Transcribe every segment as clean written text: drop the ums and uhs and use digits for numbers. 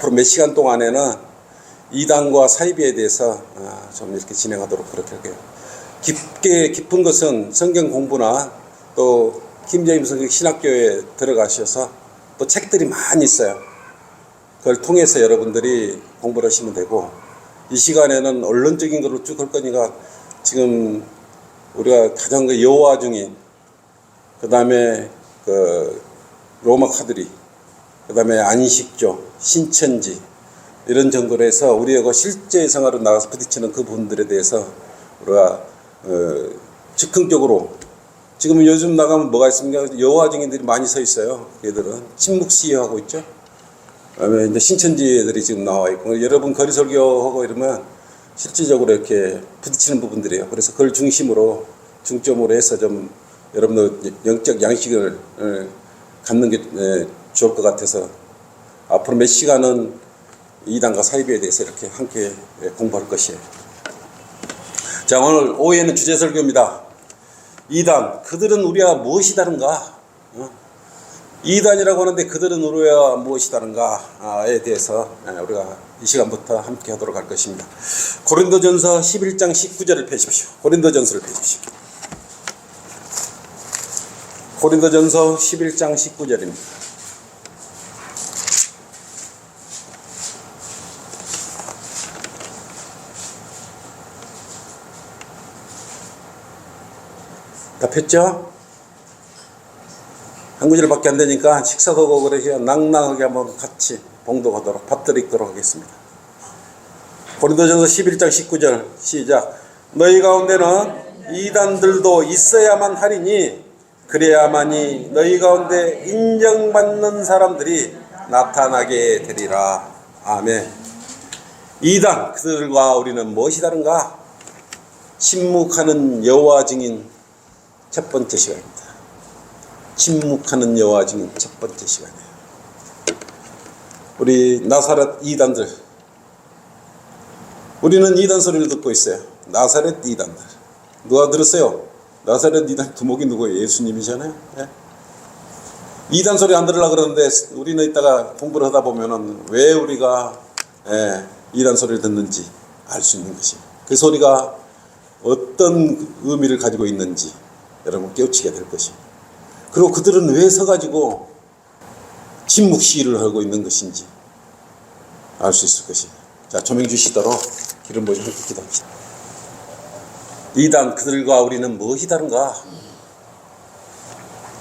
앞으로 몇 시간 동안에는 이단과 사이비에 대해서 좀 이렇게 진행하도록 그렇게 할게요. 깊은 것은 성경 공부나 또 김제임스 신학교에 들어가셔서 또 책들이 많이 있어요. 그걸 통해서 여러분들이 공부를 하시면 되고, 이 시간에는 언론적인 걸로 쭉 할 거니까 지금 우리가 가장 그 여호와 증인, 그 다음에 그 로마 카톨릭, 그 다음에 안식조, 신천지 이런 정도로 해서 우리가 그 실제 생활로 나가서 부딪히는 그 부분들에 대해서 우리가 즉흥적으로, 지금 요즘 나가면 뭐가 있습니까? 여호와 증인들이 많이 서 있어요. 얘들은 침묵 시위하고 있죠. 그다음에 이제 신천지 애들이 지금 나와 있고, 여러분 거리 설교하고 이러면 실질적으로 이렇게 부딪히는 부분들이에요. 그래서 그걸 중점으로 해서 좀 여러분들 영적 양식을 갖는 게 좋을 것 같아서 앞으로 몇 시간은 이단과 사이비에 대해서 이렇게 함께 공부할 것이에요. 자, 오늘 오후에는 주제 설교입니다. 이단, 그들은 우리와 무엇이 다른가? 이단이라고 하는데 그들은 우리와 무엇이 다른가에 대해서 우리가 이 시간부터 함께 하도록 할 것입니다. 고린도전서 11장 19절을 펴십시오. 고린도전서를 펴십시오. 고린도전서 11장 19절입니다. 다 폈죠? 한 구절밖에 안 되니까 식사도 하고 그러니까 낭낭하게 한번 같이 봉독하도록 받들이도록 하겠습니다. 고린도전서 11장 19절 시작. 너희 가운데는 이단들도 있어야만 하리니 그래야만이 너희 가운데 인정받는 사람들이 나타나게 되리라. 아멘. 이단, 그들과 우리는 무엇이 다른가? 침묵하는 여호와 증인 첫 번째 시간입니다. 침묵하는 여호와 증인 첫 번째 시간이에요. 우리 나사렛 이단들, 우리는 이단 소리를 듣고 있어요. 나사렛 이단들. 누가 들었어요? 나사렛 이단 두목이 누구예요? 예수님이잖아요. 예? 이단 소리 안 들으려고 그러는데 우리는 이따가 공부를 하다 보면은 왜 우리가 이단 소리를 듣는지 알 수 있는 것이에요. 그 소리가 어떤 의미를 가지고 있는지 여러분 깨우치게 될 것입니다. 그리고 그들은 왜 서가지고 침묵 시위를 하고 있는 것인지 알 수 있을 것입니다. 자, 조명 주시도록 기름 부어주시면 함께 기도합시다. 이단, 그들과 우리는 무엇이 다른가?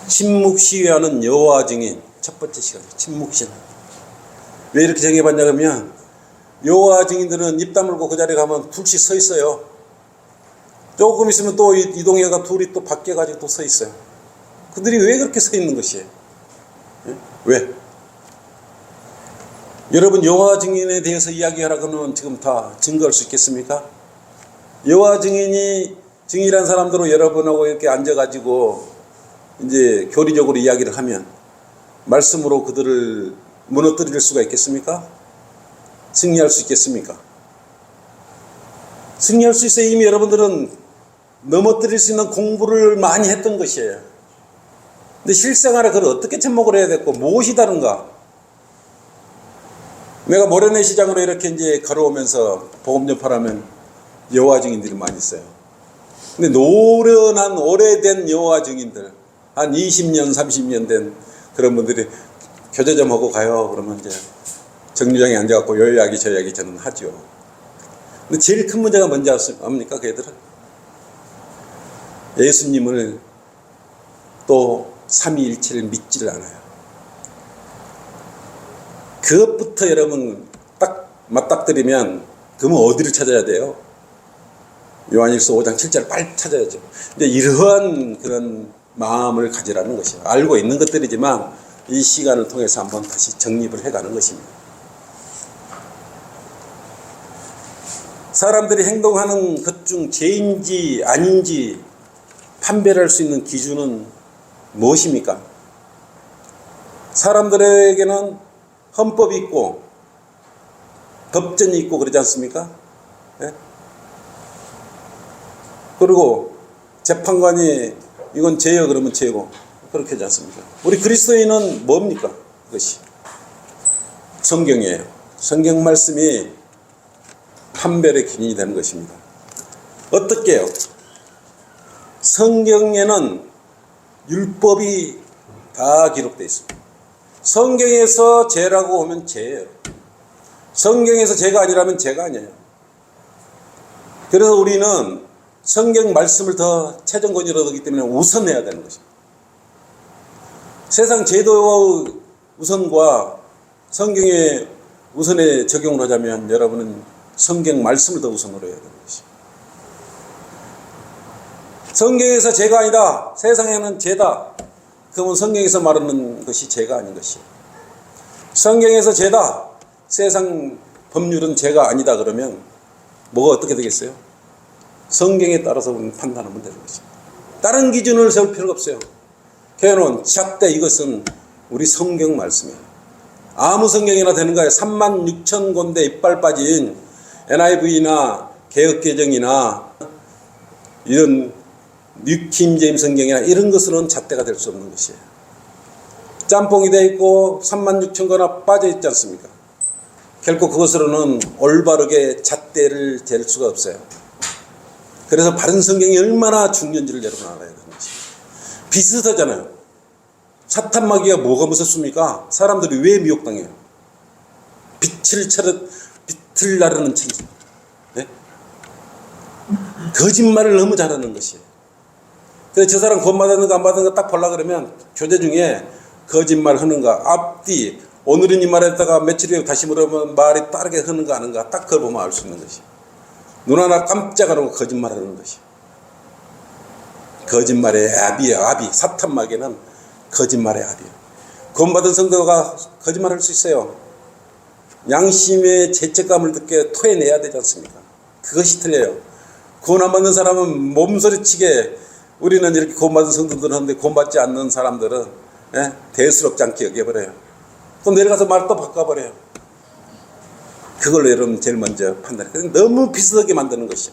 침묵 시위하는 여호와 증인 첫 번째 시간이에요. 침묵 시위. 왜 이렇게 정해봤냐 그러면 여호와 증인들은 입 다물고 그 자리에 가면 둘씩 서 있어요. 조금 있으면 또 이동해가 둘이 또 밖에 가지고 또 서 있어요. 그들이 왜 그렇게 서 있는 것이에요? 왜? 여러분 여호와 증인에 대해서 이야기하라 그러면 지금 다 증거할 수 있겠습니까? 여호와 증인이 증인이라는 사람들로 여러분하고 이렇게 앉아가지고 이제 교리적으로 이야기를 하면 말씀으로 그들을 무너뜨릴 수가 있겠습니까? 승리할 수 있겠습니까? 승리할 수 있어요. 이미 여러분들은 넘어뜨릴 수 있는 공부를 많이 했던 것이에요. 근데 실생활에 그걸 어떻게 접목을 해야 됐고 무엇이 다른가? 내가 모래내 시장으로 이렇게 이제 걸어오면서 복음 전파하면 여호와 증인들이 많이 있어요. 근데 노련한 오래된 여호와 증인들, 한 20년, 30년 된 그런 분들이 교제 좀 하고 가요. 그러면 이제 정류장에 앉아갖고 요 이야기 저 이야기 저는 하죠. 근데 제일 큰 문제가 뭔지 압니까? 그 애들은 예수님을 또 삼위일체를 믿지를 않아요. 그것부터 여러분 딱 맞닥뜨리면 그러면 어디를 찾아야 돼요? 요한일서 5장 7절을 빨리 찾아야죠. 근데 이러한 그런 마음을 가지라는 것이에요. 알고 있는 것들이지만 이 시간을 통해서 한번 다시 정립을 해가는 것입니다. 사람들이 행동하는 것 중 죄인지 아닌지 판별할 수 있는 기준은 무엇입니까? 사람들에게는 헌법이 있고 법전이 있고 그러지 않습니까? 네? 그리고 재판관이 이건 죄요 그러면 죄고 그렇게 하지 않습니까? 우리 그리스도인은 뭡니까? 그것이 성경이에요. 성경 말씀이 판별의 기준이 되는 것입니다. 어떻게요? 성경에는 율법이 다 기록되어 있습니다. 성경에서 죄라고 하면 죄예요. 성경에서 죄가 아니라면 죄가 아니에요. 그래서 우리는 성경 말씀을 더 최종 권위로 두기 때문에 우선해야 되는 것입니다. 세상 제도의 우선과 성경의 우선에 적용을 하자면 여러분은 성경 말씀을 더 우선으로 해야 되는 것입니다. 성경에서 죄가 아니다, 세상에는 죄다, 그러면 성경에서 말하는 것이 죄가 아닌 것이에요. 성경에서 죄다, 세상 법률은 죄가 아니다 그러면 뭐가 어떻게 되겠어요? 성경에 따라서 판단하면 되는 것입니다. 다른 기준을 세울 필요가 없어요. 교회는 잣대 이것은 우리 성경 말씀이에요. 아무 성경이나 되는 거예요. 36,000권대 이빨 빠진 NIV나 개혁개정이나 이런 뉴킹제임스 성경이나 이런 것으로는 잣대가 될 수 없는 것이에요. 짬뽕이 되어 있고 36,000권이나 빠져 있지 않습니까? 결코 그것으로는 올바르게 잣대를 댈 수가 없어요. 그래서 바른 성경이 얼마나 중요한지를 여러분 알아야 되는 것이에요. 비슷하잖아요. 사탄마귀가 뭐가 무섭습니까? 사람들이 왜 미혹당해요? 빛을 나르는 천사. 네? 거짓말을 너무 잘하는 것이에요. 그래서 저 사람 돈 받았는가 안 받았는가 딱 보려고 그러면 교재 중에 거짓말 하는가, 앞뒤, 오늘은 이 말했다가 며칠 후에 다시 물어보면 말이 다르게 하는가 아는가 딱 그걸 보면 알 수 있는 것이에요. 눈 하나 깜짝 안 하고 거짓말 하는 것이에요. 거짓말의 압이에요. 압이. 사탄마귀는 거짓말의 압이에요. 구원받은 성도가 거짓말할 수 있어요. 양심의 죄책감을 듣게 토해내야 되지 않습니까? 그것이 틀려요. 구원 안 받는 사람은 몸소리치게 우리는 이렇게 구원받은 성도들 하는데 구원받지 않는 사람들은 대수롭지 않게 여겨버려요. 또 내려가서 말 또 바꿔버려요. 그걸로 여러분 제일 먼저 판단해요. 너무 비슷하게 만드는 것이죠.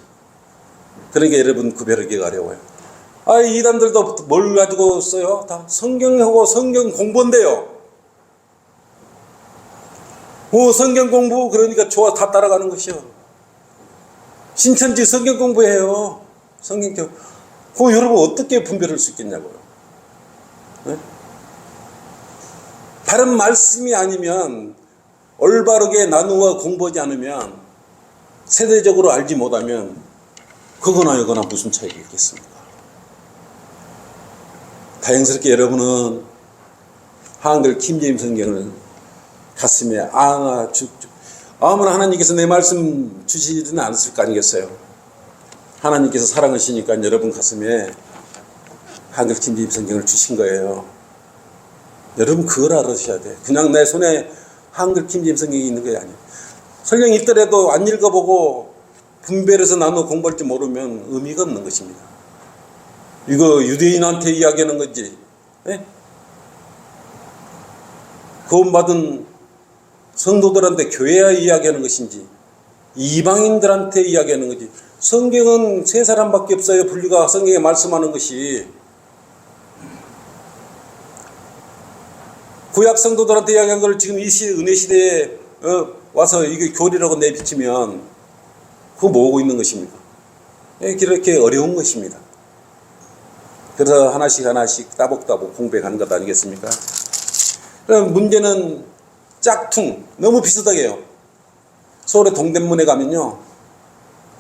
그러니까 여러분 구별하기가 어려워요. 이단들도 뭘 가지고 써요? 다 성경하고 성경 공부인데요. 성경 공부 그러니까 좋아 다 따라가는 것이요. 신천지 성경 공부해요. 성경 여러분 어떻게 분별할 수 있겠냐고요. 네? 바른 말씀이 아니면 올바르게 나누어 공부하지 않으면 세대적으로 알지 못하면 그거나 이거나 무슨 차이가 있겠습니까? 다행스럽게 여러분은 한글 킴제임 성경을 가슴에 아무나 하나님께서 내 말씀 주시지는 않았을 거 아니겠어요? 하나님께서 사랑하시니까 여러분 가슴에 한글 킴제임 성경을 주신 거예요. 여러분 그걸 알아셔야 돼. 그냥 내 손에 한글 킴제임 성경이 있는 게 아니에요. 설령 있더라도 안 읽어보고 분별해서 나눠 공부할 줄 모르면 의미가 없는 것입니다. 이거 유대인한테 이야기하는 건지, 구원받은 성도들한테 교회에 이야기하는 것인지, 이방인들한테 이야기하는 건지, 성경은 세 사람밖에 없어요. 분류가 성경에 말씀하는 것이. 구약 성도들한테 이야기한 걸 지금 이 은혜 시대에 와서 이게 교리라고 내비치면 그거 뭐고 있는 것입니까? 이렇게 어려운 것입니다. 그래서 하나씩 따복따복 공부해가는 것 아니겠습니까? 그럼 문제는 짝퉁, 너무 비슷하게 해요. 서울의 동대문에 가면요,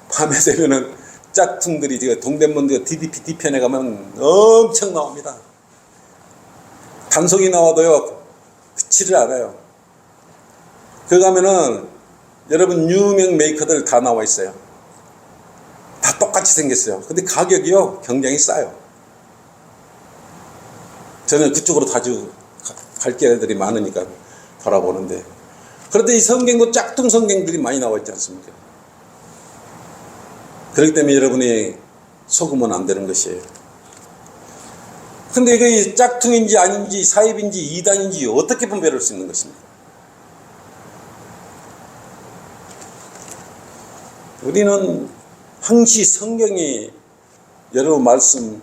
밤에 되면은 짝퉁들이 동대문 DDP 뒤편에 가면 엄청 나옵니다. 단속이 나와도요, 그치를 않아요. 그 가면은 여러분 유명 메이커들 다 나와 있어요. 다 똑같이 생겼어요. 근데 가격이요, 굉장히 싸요. 저는 그쪽으로 자주 갈 기회들이 많으니까 돌아보는데, 그런데 이 성경도 짝퉁 성경들이 많이 나와 있지 않습니까? 그렇기 때문에 여러분이 속으면 안 되는 것이에요. 근데 이게 짝퉁인지 아닌지 사입인지 이단인지 어떻게 분별할 수 있는 것입니까? 우리는 항시 성경이 여러분 말씀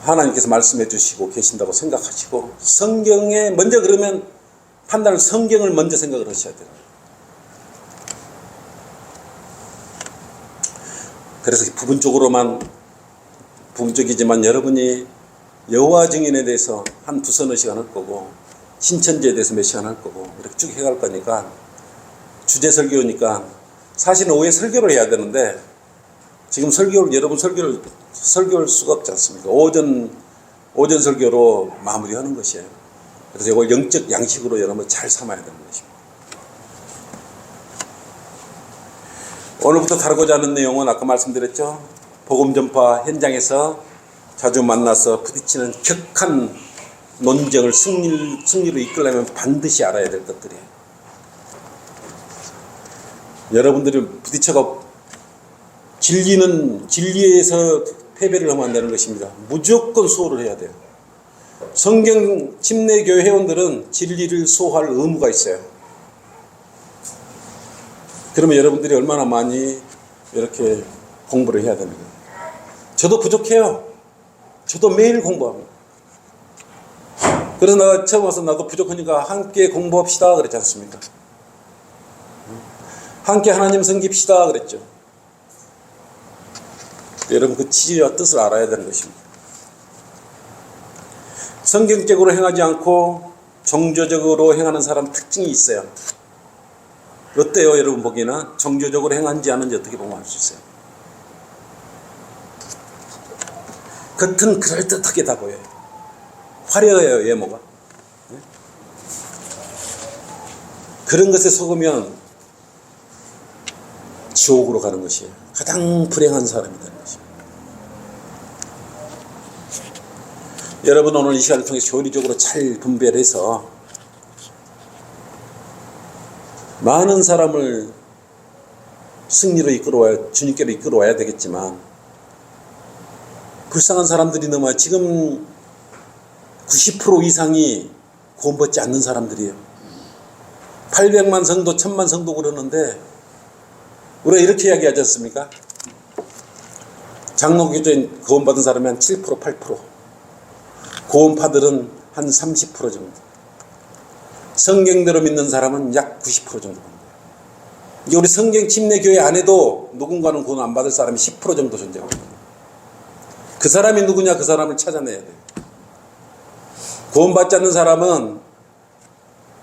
하나님께서 말씀해 주시고 계신다고 생각하시고 성경에 먼저 그러면 판단을 성경을 먼저 생각을 하셔야 돼요. 그래서 부분적이지만 여러분이 여호와 증인에 대해서 한 두서너 시간 할 거고 신천지에 대해서 몇 시간 할 거고 이렇게 쭉 해갈 거니까 주제 설교니까 사실은 오후에 설교를 해야 되는데 지금 여러분 설교할 수가 없지 않습니까? 오전 설교로 마무리하는 것이에요. 그래서 이걸 영적 양식으로 여러분 잘 삼아야 되는 것입니다. 오늘부터 다루고자 하는 내용은 아까 말씀드렸죠. 복음 전파 현장에서 자주 만나서 부딪히는 격한 논쟁을 승리로 이끌려면 반드시 알아야 될 것들이에요. 여러분들이 부딪혀가 진리에서 패배를 하면 안 되는 것입니다. 무조건 수호를 해야 돼요. 성경 침례교회 회원들은 진리를 수호할 의무가 있어요. 그러면 여러분들이 얼마나 많이 이렇게 공부를 해야 되는 거예요. 저도 부족해요. 저도 매일 공부합니다. 그래서 내가 처음 와서 나도 부족하니까 함께 공부합시다 그랬지 않습니까? 함께 하나님 섬깁시다 그랬죠. 여러분 그 취지와 뜻을 알아야 되는 것입니다. 성경적으로 행하지 않고 종교적으로 행하는 사람 특징이 있어요. 어때요? 여러분 보기에는 종교적으로 행한지 아는지 어떻게 보면 알 수 있어요. 겉은 그럴듯하게 다 보여요. 화려해요, 외모가. 그런 것에 속으면 지옥으로 가는 것이에요. 가장 불행한 사람이 되는 것이에요. 여러분 오늘 이 시간을 통해 효리적으로 잘 분별해서 많은 사람을 승리로 주님께로 이끌어와야 되겠지만 불쌍한 사람들이 너무 많아요. 지금 90% 이상이 구원받지 않는 사람들이에요. 800만 성도, 1000만 성도 그러는데 우리가 이렇게 이야기하지 않습니까? 장로교도인 구원받은 사람이 한 7%, 8%. 구원파들은 한 30% 정도. 성경대로 믿는 사람은 약 90% 정도 됩니다. 이게 우리 성경 침례교회 안에도 누군가는 구원 안 받을 사람이 10% 정도 존재합니다. 그 사람이 누구냐? 그 사람을 찾아내야 돼요. 구원받지 않는 사람은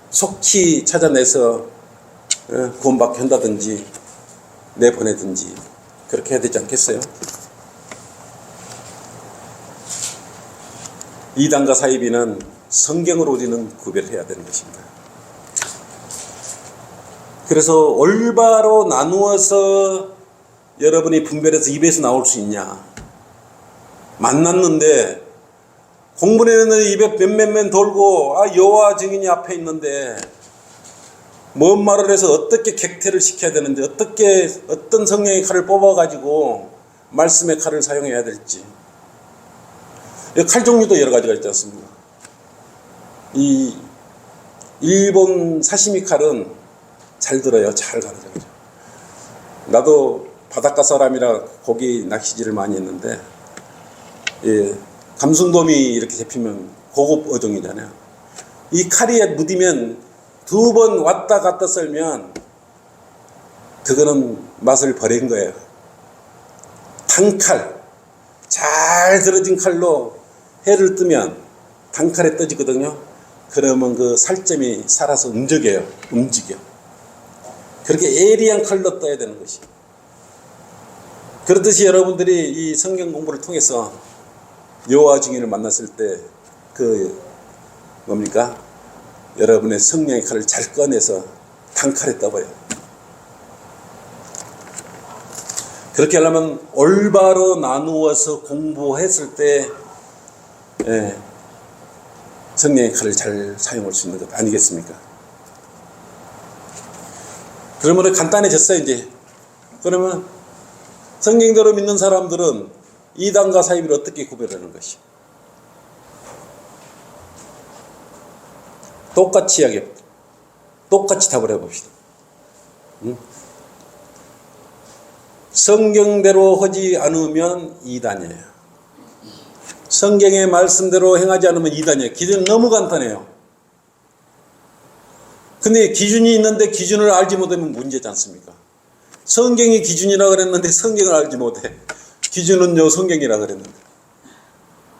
속히 찾아내서 구원받게 한다든지 내보내든지 그렇게 해야 되지 않겠어요? 이단과 사이비는 성경으로 우리는 구별해야 되는 것입니다. 그래서 올바로 나누어서 여러분이 분별해서 입에서 나올 수 있냐? 만났는데 공부내는 입에 맨맨맨 돌고 여호와 증인이 앞에 있는데 뭔 말을 해서 어떻게 객퇴를 시켜야 되는지 어떤 성령의 칼을 뽑아가지고 말씀의 칼을 사용해야 될지 칼 종류도 여러 가지가 있지 않습니까? 이 일본 사시미 칼은 잘 들어요. 잘 가르쳐요. 나도 바닷가 사람이라 고기 낚시질을 많이 했는데 감순돔이 이렇게 잡히면 고급 어종이잖아요. 이 칼이 무디면 2번 왔다 갔다 썰면 그거는 맛을 버린 거예요. 단칼, 잘 들어진 칼로 해를 뜨면 단칼에 떠지거든요. 그러면 그 살점이 살아서 움직여. 그렇게 예리한 칼로 떠야 되는 것이. 그렇듯이 여러분들이 이 성경 공부를 통해서 여호와 증인을 만났을 때 여러분의 성령의 칼을 잘 꺼내서 단칼에 떠버려요. 그렇게 하려면 올바로 나누어서 공부했을 때 성령의 칼을 잘 사용할 수 있는 것 아니겠습니까? 그러면 간단해졌어요. 이제 그러면 성경대로 믿는 사람들은 이단과 사이비를 어떻게 구별하는 것이? 똑같이 이야기합니다. 똑같이 답을 해봅시다. 성경대로 하지 않으면 이단이에요. 성경의 말씀대로 행하지 않으면 이단이에요. 기준은 너무 간단해요. 근데 기준이 있는데 기준을 알지 못하면 문제지 않습니까? 성경이 기준이라 그랬는데 성경을 알지 못해. 기준은요 성경이라 그랬는데.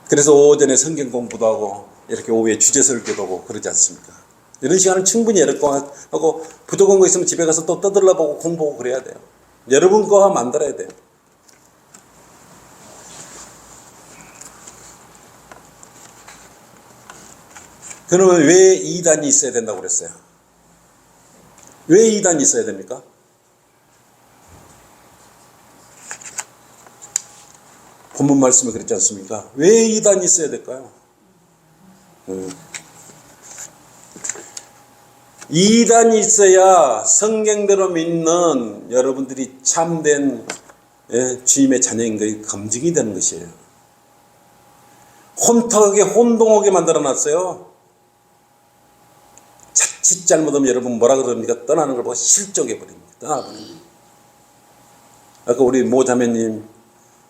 그래서 오전에 성경 공부도 하고 이렇게 오후에 주제 설교도 하고 그러지 않습니까? 이런 시간을 충분히 하고 부족한 거 있으면 집에 가서 또 떠들러보고 공부하고 그래야 돼요. 여러분 거 만들어야 돼요. 그러면 왜 이단이 있어야 된다고 그랬어요? 왜 이단이 있어야 됩니까? 본문 말씀에 그랬지 않습니까? 왜 이단이 있어야 될까요? 이단이 있어야 성경대로 믿는 여러분들이 참된 주님의 자녀인 것이 검증이 되는 것이에요. 혼탁하게 혼동하게 만들어놨어요. 자칫 잘못하면 여러분 뭐라 그럽니까? 떠나는 걸 보고 실족해버립니다. 떠나버립니다. 아까 우리 모 자매님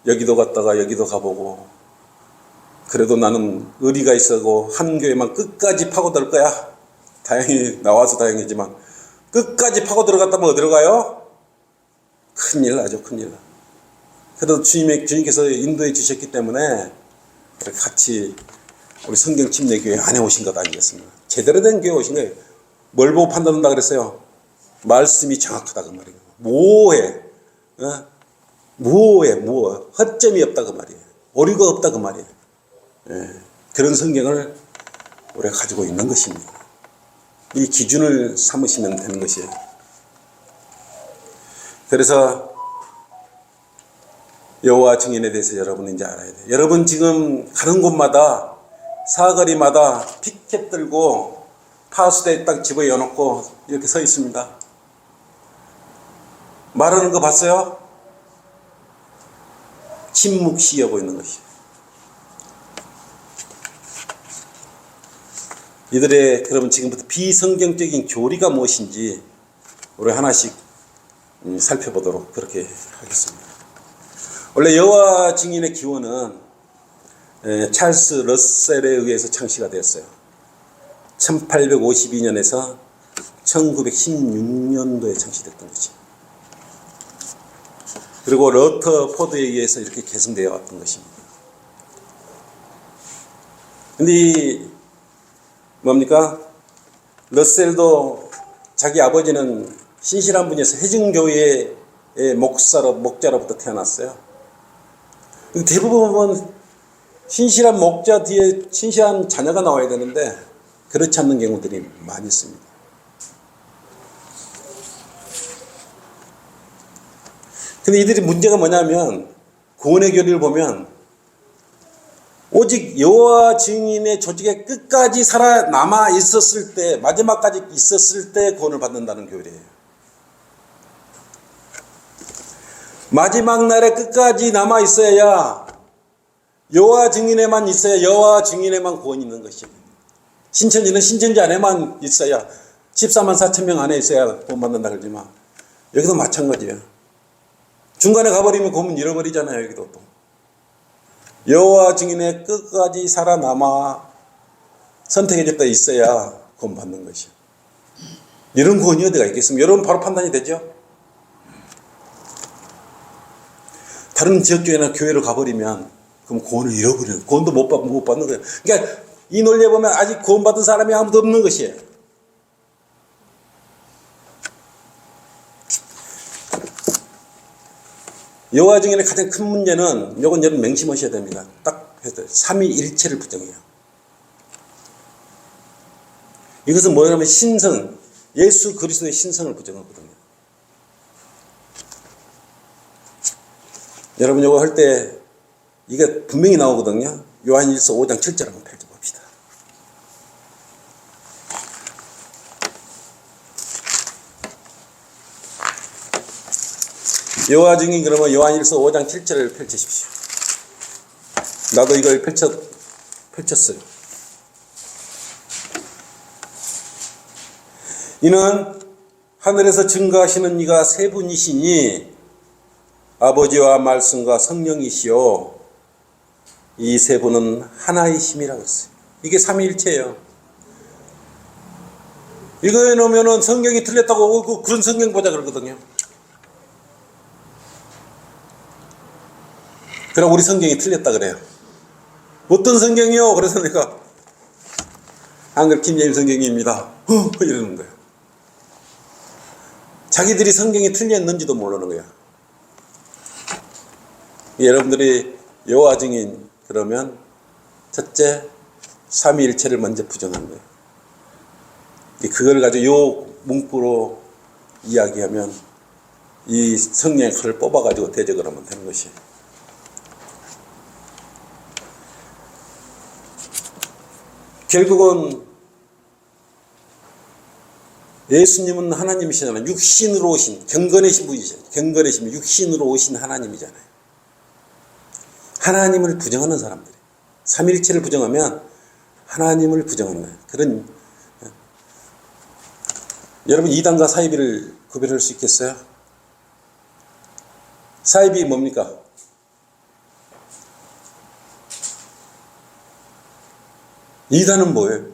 여기도 갔다가 여기도 가보고 그래도 나는 의리가 있어고 한 교회만 끝까지 파고들 거야. 다행히 나와서 다행이지만 끝까지 파고 들어갔다면 어디로 가요? 큰일 나죠. 큰일 나. 그래도 주님께서 인도해 주셨기 때문에 같이 우리 성경 침례교회 안에 오신 것 아니겠습니까? 제대로 된 교회 오신 거예요. 뭘 보고 판단한다 그랬어요? 말씀이 정확하다 그 말이에요. 모호해. 허점이 없다 그 말이에요. 오류가 없다 그 말이에요. 그런 성경을 우리가 가지고 있는 것입니다. 이 기준을 삼으시면 되는 것이에요. 그래서 여호와 증인에 대해서 여러분은 이제 알아야 돼요. 여러분 지금 가는 곳마다 사거리마다 피켓 들고 파수대에 딱 집어여놓고 이렇게 서 있습니다. 말하는 거 봤어요? 침묵시하고 있는 것이에요. 이들의 그러면 지금부터 비성경적인 교리가 무엇인지 우리 하나씩 살펴보도록 그렇게 하겠습니다. 원래 여호와 증인의 기원은 찰스 러셀에 의해서 창시가 되었어요. 1852년에서 1916년도에 창시됐던 거지. 그리고 러터포드에 의해서 이렇게 계승되어 왔던 것입니다. 근데 뭡니까? 러셀도 자기 아버지는 신실한 분이어서 해증교회의 목자로부터 태어났어요. 대부분 신실한 목자 뒤에 신실한 자녀가 나와야 되는데 그렇지 않는 경우들이 많이 있습니다. 근데 이들이 문제가 뭐냐면 구원의 교리를 보면 오직 여호와 증인의 조직에 끝까지 살아남아 있었을 때, 마지막까지 있었을 때 구원을 받는다는 교리예요. 마지막 날에 끝까지 남아 있어야 여호와 증인에만 있어야 여호와 증인에만 구원이 있는 것입니다. 신천지는 신천지 안에만 있어야 14만 4천 명 안에 있어야 구원 받는다 그러지만 여기도 마찬가지예요. 중간에 가버리면 구원 잃어버리잖아요. 여기도 또. 여호와 증인의 끝까지 살아남아 선택해줬다 있어야 구원 받는 것이요. 이런 구원이 어디가 있겠습니까? 여러분 바로 판단이 되죠? 다른 지역교회나 교회를 가버리면 그럼 구원을 잃어버려요. 구원도 못 받는 거예요. 그러니까 이 논리에 보면 아직 구원받은 사람이 아무도 없는 것이에요. 여호와 증인의 가장 큰 문제는 이건 여러분 맹심하셔야 됩니다. 딱 해서 삼위일체를 부정해요. 이것은 뭐냐면 신성, 예수 그리스도의 신성을 부정하거든요. 여러분 이거 할 때 이게 분명히 나오거든요. 요한일서 5장 7절 한번 펼쳐봅시다. 여호와 증인 그러면 요한일서 5장 7절을 펼치십시오. 나도 이걸 펼쳤어요. 이는 하늘에서 증거하시는 이가 세 분이시니 아버지와 말씀과 성령이시요 이 세 분은 하나이심이라고 했어요. 이게 삼위일체예요. 이거 해놓으면은 성경이 틀렸다고 그런 성경 보자 그러거든요. 그럼 우리 성경이 틀렸다 그래요. 어떤 성경이요? 그래서 내가 한글 킹제임스 성경입니다. 이러는 거예요. 자기들이 성경이 틀렸는지도 모르는 거예요. 여러분들이 여호와 증인 그러면 첫째 삼위일체를 먼저 부정한 거예요. 그걸 가지고 요 문구로 이야기하면 이 성령의 칼을 뽑아가지고 대적을 하면 되는 것이에요. 결국은 예수님은 하나님이시잖아요. 육신으로 오신 경건해신 분이잖아요. 경건해신 육신으로 오신 하나님이잖아요. 하나님을 부정하는 사람들이 삼일체를 부정하면 하나님을 부정하는 거예요. 그런 여러분 이단과 사이비를 구별할 수 있겠어요? 사이비 뭡니까? 이단은 뭐예요?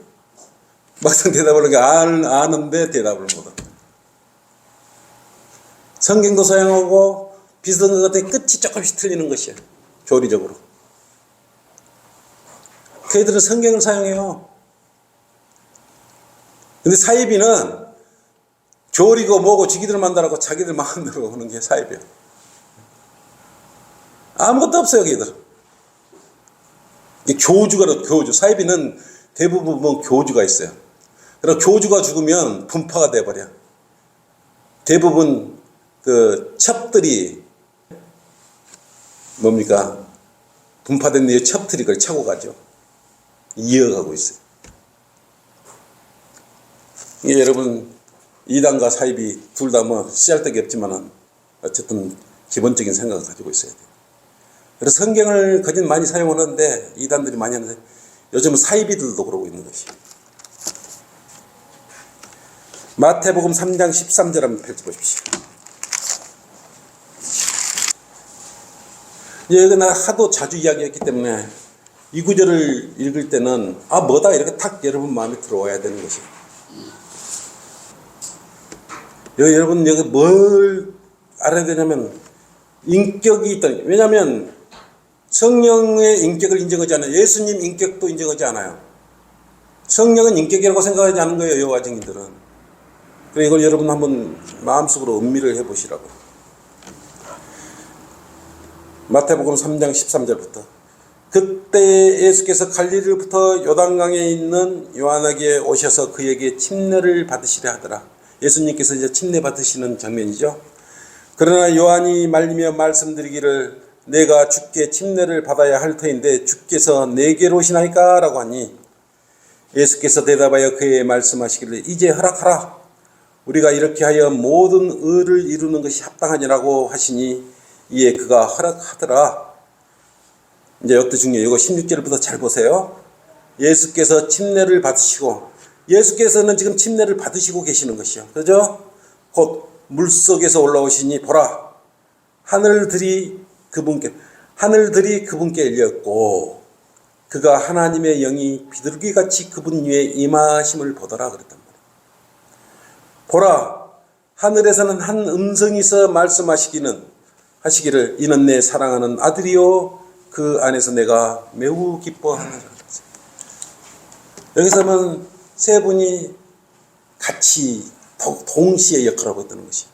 막상 대답을 하는 게 아는데 대답을 못하고 성경도 사용하고 비슷한 것 같은 끝이 조금씩 틀리는 것이에요. 교리적으로. 그애들은 성경을 사용해요. 근데 사이비는 교리고 뭐고 지기들 만들라고 자기들 마음대로 하는 게 사이비야. 아무것도 없어요, 걔들. 교주가 교주. 사이비는 대부분 교주가 있어요. 그럼 교주가 죽으면 분파가 돼버려. 대부분 그 첩들이 뭡니까? 분파된 뒤에 첩들이 그걸 차고 가죠. 이어가고 있어요. 여러분 이단과 사이비 둘 다 뭐 쓰잘데기 없지만은 어쨌든 기본적인 생각을 가지고 있어야 돼요. 그래서 성경을 거진 많이 사용하는데 이단들이 많이 하는데 요즘은 사이비들도 그러고 있는 것이에요. 마태복음 3장 13절 한번 펼쳐보십시오. 이거 나 하도 자주 이야기했기 때문에 이 구절을 읽을 때는 뭐다 이렇게 탁 여러분 마음에 들어와야 되는 것이에요. 여러분 여기 뭘 알아야 되냐면 인격이 있다. 왜냐하면 성령의 인격을 인정하지 않아요. 예수님 인격도 인정하지 않아요. 성령은 인격이라고 생각하지 않는 거예요. 여호와 증인들은. 그래서 이걸 여러분 한번 마음속으로 음미를 해보시라고. 마태복음 3장 13절부터 그때 예수께서 갈릴리로부터 요단강에 있는 요한에게 오셔서 그에게 침례를 받으시려 하더라. 예수님께서 이제 침례 받으시는 장면이죠. 그러나 요한이 말리며 말씀드리기를 내가 주께 침례를 받아야 할 터인데 주께서 내게로 오시나이까? 라고 하니 예수께서 대답하여 그에게 말씀하시기를 이제 허락하라. 우리가 이렇게 하여 모든 의를 이루는 것이 합당하니라고 하시니 이에 그가 허락하더라. 이제 이것도 중요해요. 이거 16절부터 잘 보세요. 예수께서 침례를 받으시고 예수께서는 지금 침례를 받으시고 계시는 것이요. 그죠? 곧 물속에서 올라오시니 보라 하늘들이 그분께 열렸고 그가 하나님의 영이 비둘기같이 그분 위에 임하심을 보더라 그랬단 말이에요. 보라 하늘에서는 한 음성이서 말씀하시기를 이는 내 사랑하는 아들이요 그 안에서 내가 매우 기뻐하노라. 여기서는 세 분이 같이 동시에 역할하고 있다는 것이.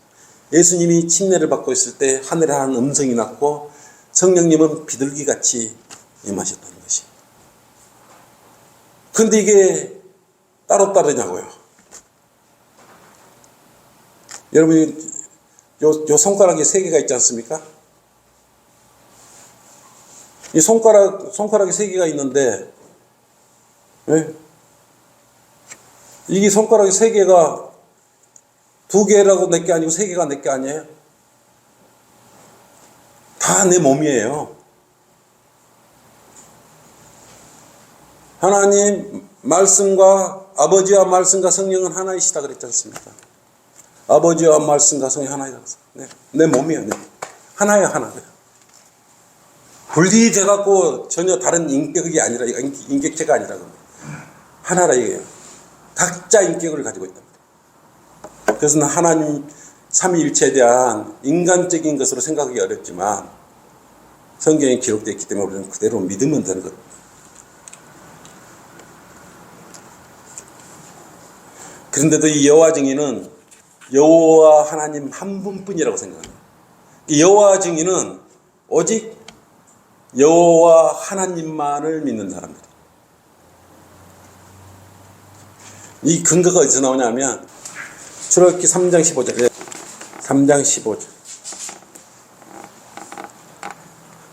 예수님이 침례를 받고 있을 때 하늘에 한 음성이 났고 성령님은 비둘기같이 임하셨다는 것이. 그런데 이게 따로따르냐고요. 여러분 요 손가락에 세 개가 있지 않습니까? 이 손가락에 세 개가 있는데 왜? 이게 손가락에 세 개가 두 개라고 내 게 아니고 세 개가 내 게 아니에요? 다 내 몸이에요. 하나님 말씀과 아버지와 말씀과 성령은 하나이시다 그랬지 않습니까? 아버지와 말씀과 성령 하나이다. 내 몸이에요. 하나예요, 하나예요. 분리돼갖고 전혀 다른 인격이 아니라 인격체가 아니라 하나라 이거예요. 각자 인격을 가지고 있다. 그것은 하나님 삼위일체에 대한 인간적인 것으로 생각하기 어렵지만 성경에 기록되어 있기 때문에 우리는 그대로 믿으면 되는 것. 그런데도 이 여호와 증인은 여호와 하나님 한 분뿐이라고 생각합니다. 이 여호와 증인은 오직 여호와 하나님만을 믿는 사람들. 이 근거가 어디서 나오냐면 출애굽기 3장 15절. 3장 15절.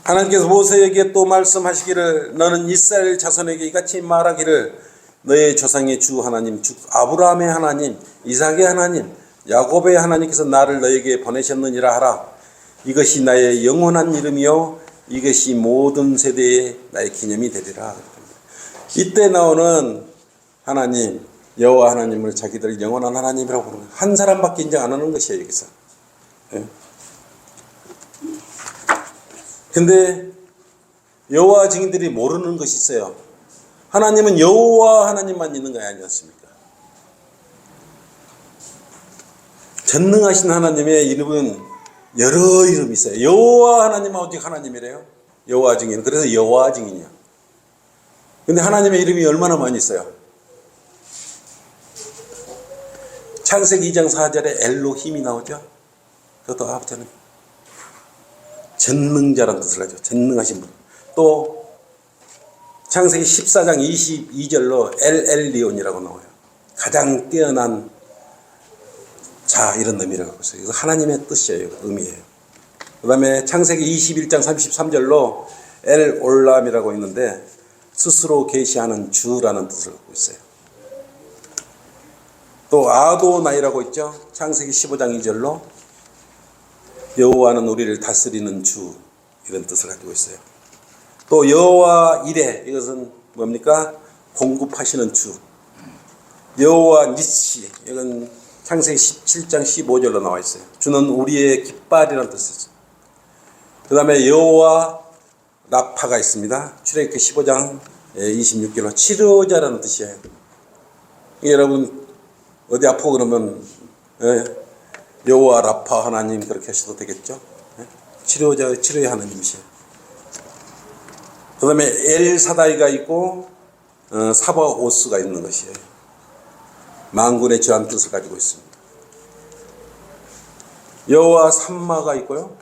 하나님께서 모세에게 또 말씀하시기를 너는 이스라엘 자손에게 이같이 말하기를 너의 조상의 주 하나님 주 아브라함의 하나님 이삭의 하나님 야곱의 하나님께서 나를 너에게 보내셨느니라 하라. 이것이 나의 영원한 이름이요 이것이 모든 세대의 나의 기념이 되리라. 이때 나오는 하나님 여호와 하나님을 자기들 영원한 하나님이라고 부르는 한 사람밖에 인정 안 하는 것이에요. 여기서. 근데 여호와 증인들이 모르는 것이 있어요. 하나님은 여호와 하나님만 있는 거 아니지 않습니까? 전능하신 하나님의 이름은 여러 이름이 있어요. 여호와 하나님은 오직 하나님이래요. 여호와 증인. 그래서 여호와 증인이야. 근데 하나님의 이름이 얼마나 많이 있어요. 창세기 2장 4절에 엘로힘이 나오죠. 그것도 아버지는 전능자라는 뜻을 하죠. 전능하신 분. 또 창세기 14장 22절로 엘리온이라고 나와요. 가장 뛰어난 자 이런 의미를 갖고 있어요. 이거 하나님의 뜻이에요. 의미예요. 그 다음에 창세기 21장 33절로 엘올람이라고 있는데 스스로 계시하는 주라는 뜻을 갖고 있어요. 또 아도나이라고 있죠. 창세기 15장 2절로 여호와는 우리를 다스리는 주 이런 뜻을 가지고 있어요. 또 여호와 이레 이것은 뭡니까? 공급하시는 주. 여호와 니시 이건 창세기 17장 15절로 나와 있어요. 주는 우리의 깃발이라는 뜻이죠. 그 다음에 여호와 라파가 있습니다. 출애굽기 15장 26절로 치료자라는 뜻이에요. 여러분 어디 아프고 그러면 여호와 라파 하나님 그렇게 하셔도 되겠죠. 치료자 치료의 하나님이시에요. 그 다음에 엘사다이가 있고 사바오스가 있는 것이에요. 만군의 주라는 뜻을 가지고 있습니다. 여호와 삼마가 있고요.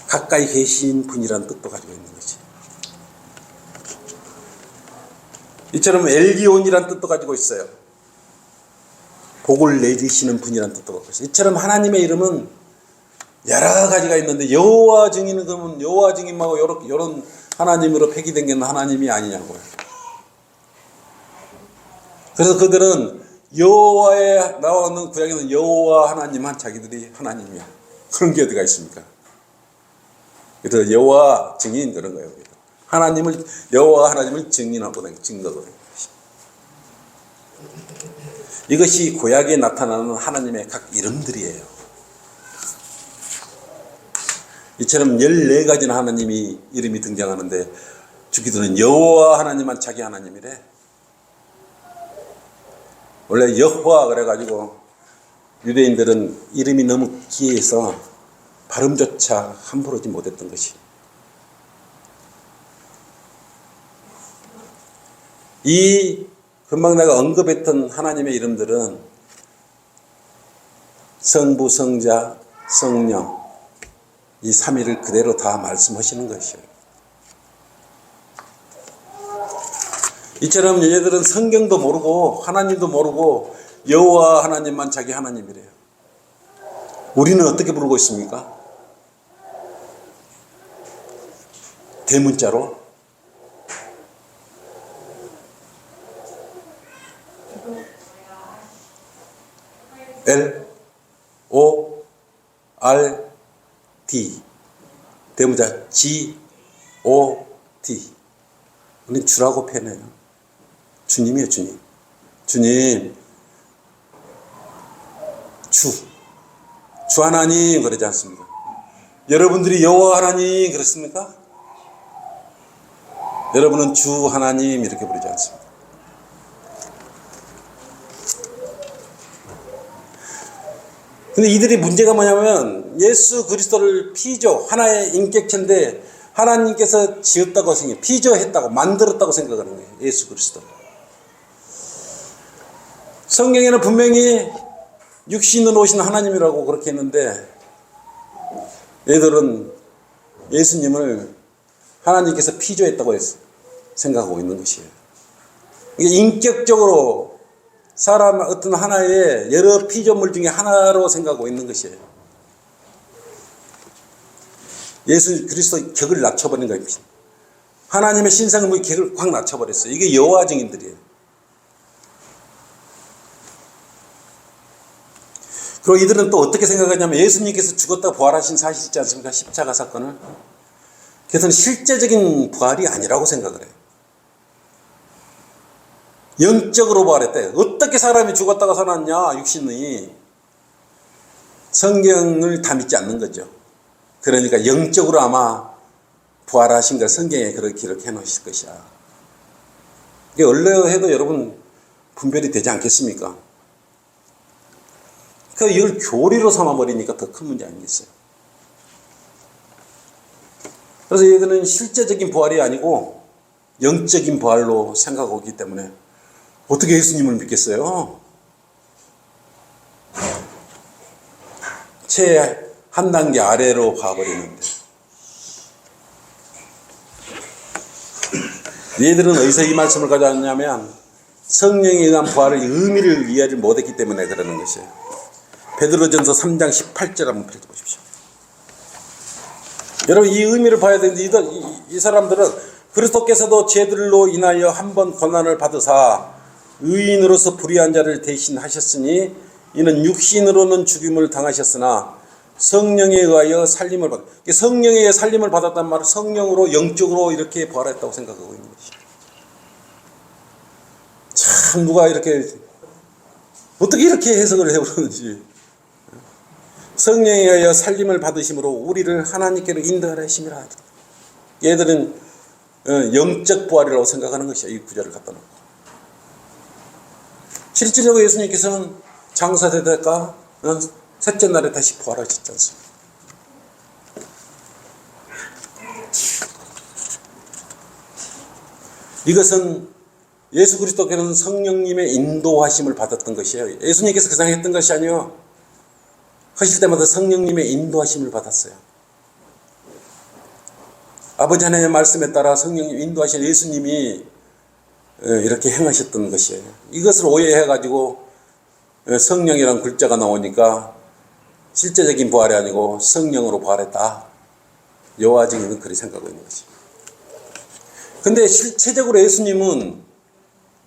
가까이 계신 분이라는 뜻도 가지고 있는 것이. 이처럼 엘기온이라는 뜻도 가지고 있어요. 복을 내리시는 분이라는 뜻도 갖고 있어요. 이처럼 하나님의 이름은 여러 가지가 있는데 여호와 증인은 그러면 여호와 증인하고 이런 하나님으로 폐기된 게 하나님이 아니냐고요. 그래서 그들은 여호와에 나오는 구약에는 여호와 하나님만 자기들이 하나님이야. 그런 게 어디가 있습니까? 그래서 여호와 증인 그런 거예요. 하나님을 여호와 하나님을 증인하고 증거하고 이것이 구약에 나타나는 하나님의 각 이름들이에요. 이처럼 14가지나 하나님이 이름이 등장하는데 주기도는 여호와 하나님만 자기 하나님이래. 원래 여호와 그래가지고 유대인들은 이름이 너무 귀해서 발음조차 함부로 하지 못했던 것이. 이 금방 내가 언급했던 하나님의 이름들은 성부, 성자, 성령 이 삼위를 그대로 다 말씀하시는 것이에요. 이처럼 얘네들은 성경도 모르고 하나님도 모르고 여호와 하나님만 자기 하나님이래요. 우리는 어떻게 부르고 있습니까? 대문자로 L O R D 대문자 G O D 우리는 주라고 표현해요. 주님이에요. 주님. 주님 주 하나님 그러지 않습니까? 여러분들이 여호와 하나님 그렇습니까? 여러분은 주 하나님 이렇게 부르지 않습니다. 근데 이들이 문제가 뭐냐면 예수 그리스도를 피조, 하나의 인격체인데 하나님께서 지었다고 생각, 피조했다고, 만들었다고 생각하는 거예요. 예수 그리스도를. 성경에는 분명히 육신으로 오신 하나님이라고 그렇게 했는데 얘들은 예수님을 하나님께서 피조했다고 생각하고 있는 것이에요. 이게 인격적으로 사람 어떤 하나의 여러 피조물 중에 하나로 생각하고 있는 것이에요. 예수 그리스도의 격을 낮춰버린 거예요. 하나님의 신성의 격을 확 낮춰버렸어요. 이게 여호와 증인들이에요. 그리고 이들은 또 어떻게 생각하냐면 예수님께서 죽었다가 부활하신 사실 있지 않습니까? 십자가 사건을. 그래서 실제적인 부활이 아니라고 생각을 해요. 영적으로 부활했대. 어떻게 사람이 죽었다가 살았냐, 육신이. 성경을 다 믿지 않는 거죠. 그러니까 영적으로 아마 부활하신 걸 성경에 그렇게 기록해 놓으실 것이야. 이게 원래 해도 여러분 분별이 되지 않겠습니까? 이걸 교리로 삼아버리니까 더 큰 문제 아니겠어요? 그래서 얘들은 실제적인 부활이 아니고 영적인 부활로 생각하고 있기 때문에 어떻게 예수님을 믿겠어요? 채 한 단계 아래로 가버리는데. 얘들은 어디서 이 말씀을 가져왔냐면 성령에 의한 부활의 의미를 이해를 못했기 때문에 그러는 것이에요. 베드로전서 3장 18절 한번 펼쳐보십시오. 여러분 이 의미를 봐야 되는데 이 사람들은 그리스도께서도 죄들로 인하여 한 번 고난을 받으사 의인으로서 불의한 자를 대신하셨으니 이는 육신으로는 죽임을 당하셨으나 성령에 의하여 살림을 받. 성령에 의해 살림을 받았단 말은 성령으로 영적으로 이렇게 부활했다고 생각하고 있는 것이죠. 참 누가 이렇게 어떻게 이렇게 해석을 해버리는지. 성령에 의하여 살림을 받으심으로 우리를 하나님께로 인도하라 하심이라. 얘들은 영적 부활이라고 생각하는 것이야. 이 구절을 갖다 놓고. 실질적으로 예수님께서는 장사되다가 셋째 날에 다시 부활하셨지 않습니까? 이것은 예수 그리스도께서는 성령님의 인도하심을 받았던 것이에요. 예수님께서 그냥 했던 것이 아니요. 하실 때마다 성령님의 인도하심을 받았어요. 아버지 하나님의 말씀에 따라 성령님 인도하신 예수님이 이렇게 행하셨던 것이에요. 이것을 오해해가지고 성령이라는 글자가 나오니까 실제적인 부활이 아니고 성령으로 부활했다. 여호와 증인은 그렇게 생각하고 있는 것이죠. 근데 실체적으로 예수님은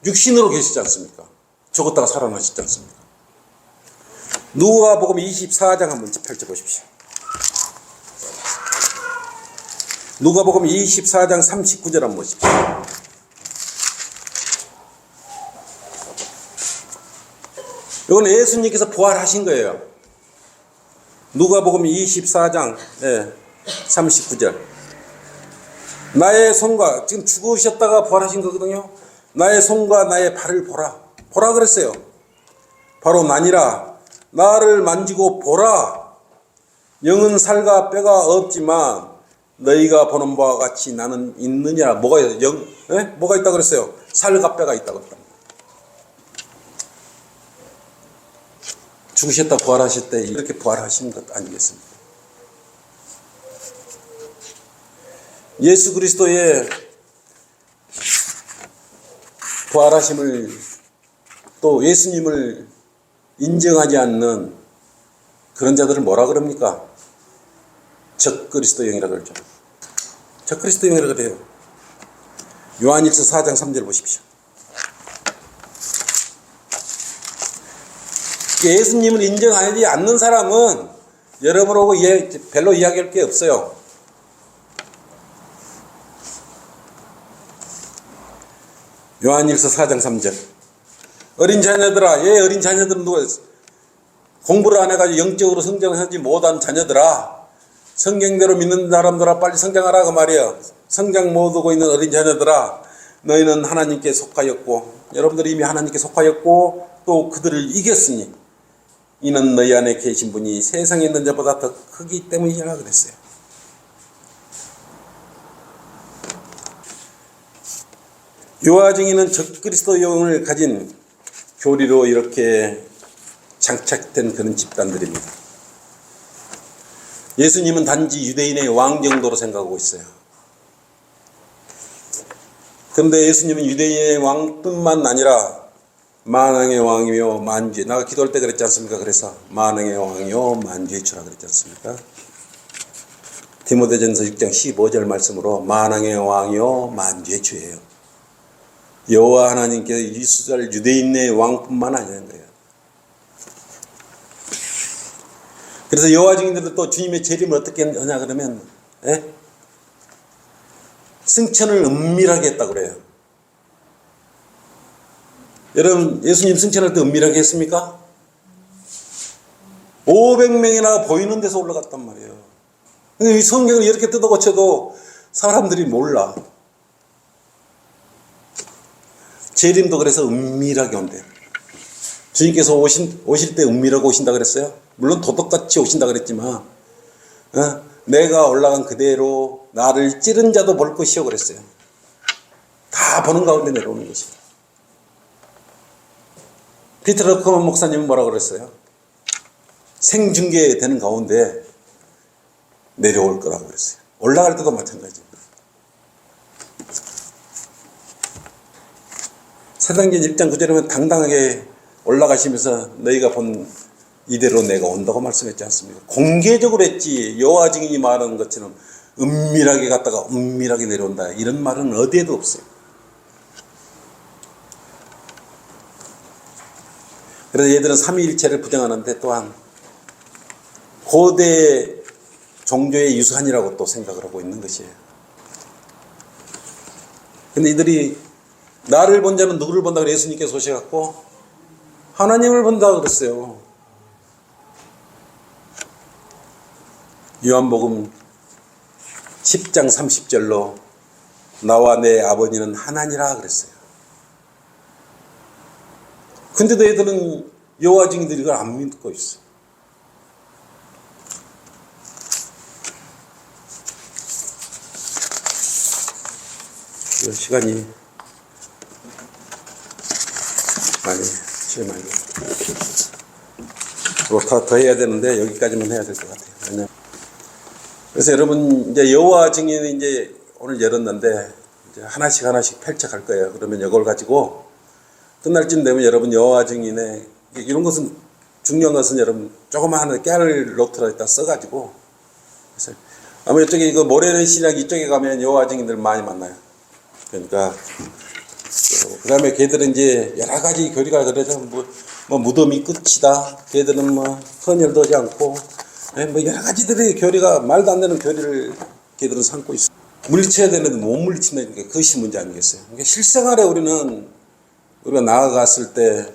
육신으로 계시지 않습니까? 죽었다가 살아나셨지 않습니까? 누가복음 24장 한번 펼쳐보십시오. 누가복음 24장 39절 한번 보십시오. 이건 예수님께서 부활하신 거예요. 누가복음 24장 39절. 나의 손과, 지금 죽으셨다가 부활하신 거거든요. 나의 손과 나의 발을 보라. 보라 그랬어요. 바로 나니라. 나를 만지고 보라. 영은 살과 뼈가 없지만 너희가 보는 바와 같이 나는 있느냐. 뭐가 있다 그랬어요? 살과 뼈가 있다고 했다. 죽으셨다 부활하실 때 이렇게 부활하신 것 아니겠습니까? 예수 그리스도의 부활하심을 또 예수님을 인정하지 않는 그런 자들을 뭐라 그럽니까? 적그리스도형이라고 그러죠. 적그리스도형이라고 그래요. 요한일서 4장 3절 보십시오. 예수님을 인정하지 않는 사람은 여러분하고 별로 이야기할 게 없어요. 요한일서 4장 3절. 어린 자녀들아, 어린 자녀들은 누가 공부를 안 해가지고 영적으로 성장하지 못한 자녀들아, 성경대로 믿는 사람들아 빨리 성장하라 그 말이에요. 성장 못하고 있는 어린 자녀들아, 너희는 하나님께 속하였고, 여러분들이 이미 하나님께 속하였고 또 그들을 이겼으니 이는 너희 안에 계신 분이 세상에 있는 자보다 더 크기 때문이라 그랬어요. 요한 증인은 적그리스도 영을 가진 교리로 이렇게 장착된 그런 집단들입니다. 예수님은 단지 유대인의 왕 정도로 생각하고 있어요. 그런데 예수님은 유대인의 왕뿐만 아니라 만왕의 왕이며 만주의, 내가 기도할 때 그랬지 않습니까? 그래서 만왕의 왕이요 만주의 주라 그랬지 않습니까? 디모데전서 6장 15절 말씀으로 만왕의 왕이요 만주의 주예요. 여호와 하나님께서 이스라엘 유대인의 왕뿐만 아니라는 거예요. 그래서 여호와 증인들도 또 주님의 재림을 어떻게 하냐 그러면 승천을 은밀하게 했다고 그래요. 여러분 예수님 승천할 때 은밀하게 했습니까? 500명이나 보이는 데서 올라갔단 말이에요. 근데 이 성경을 이렇게 뜯어 고쳐도 사람들이 몰라. 재림도 그래서 은밀하게 온대요. 주님께서 오실 때 은밀하게 오신다 그랬어요. 물론 도둑같이 오신다 그랬지만 내가 올라간 그대로 나를 찌른 자도 볼 것이요 그랬어요. 다 보는 가운데 내려오는 것이에요. 피터 러커먼 목사님은 뭐라고 그랬어요? 생중계되는 가운데 내려올 거라고 그랬어요. 올라갈 때도 마찬가지입니다. 사도행전 1장 9절에 보면 당당하게 올라가시면서 너희가 본 이대로 내가 온다고 말씀했지 않습니까? 공개적으로 했지 여호와 증인이 말하는 것처럼 은밀하게 갔다가 은밀하게 내려온다 이런 말은 어디에도 없어요. 그래서 얘들은 삼위일체를 부정하는데 또한 고대 종교의 유산이라고 또 생각을 하고 있는 것이에요. 근데 이들이 나를 본 자는 누구를 본다 그래 예수님께서 오셔갖고 하나님을 본다 그랬어요. 요한복음 10장 30절로 나와 내 아버지는 하나니라 그랬어요. 근데도 애들은 여호와 증인들이 이걸 안 믿고 있어. 이 시간이 많이 더 해야 되는데 여기까지만 해야 될 것 같아요. 그래서 여러분 이제 여호와 증인이 이제 오늘 열었는데 이제 하나씩 펼쳐갈 거예요. 그러면 이걸 가지고 끝날 쯤 되면 여러분 여호와 증인의 이런 것은 중요한 것은 여러분 조그마한 깨알 노트로 일단 써가지고 그래서 아마 이쪽에 이거 모래는 신약 이쪽에 가면 여호와 증인들 많이 만나요. 그러니까 그 다음에 걔들은 이제 여러 가지 교리가 그러죠. 뭐 무덤이 끝이다. 걔들은 뭐 헌혈도 하지 않고 뭐 여러 가지들의 교리가 말도 안 되는 교리를 걔들은 삼고 있어. 물리쳐야 되는데 못 물리친다니까 그것이 문제 아니겠어요. 그러니까 실생활에 우리가 나아갔을 때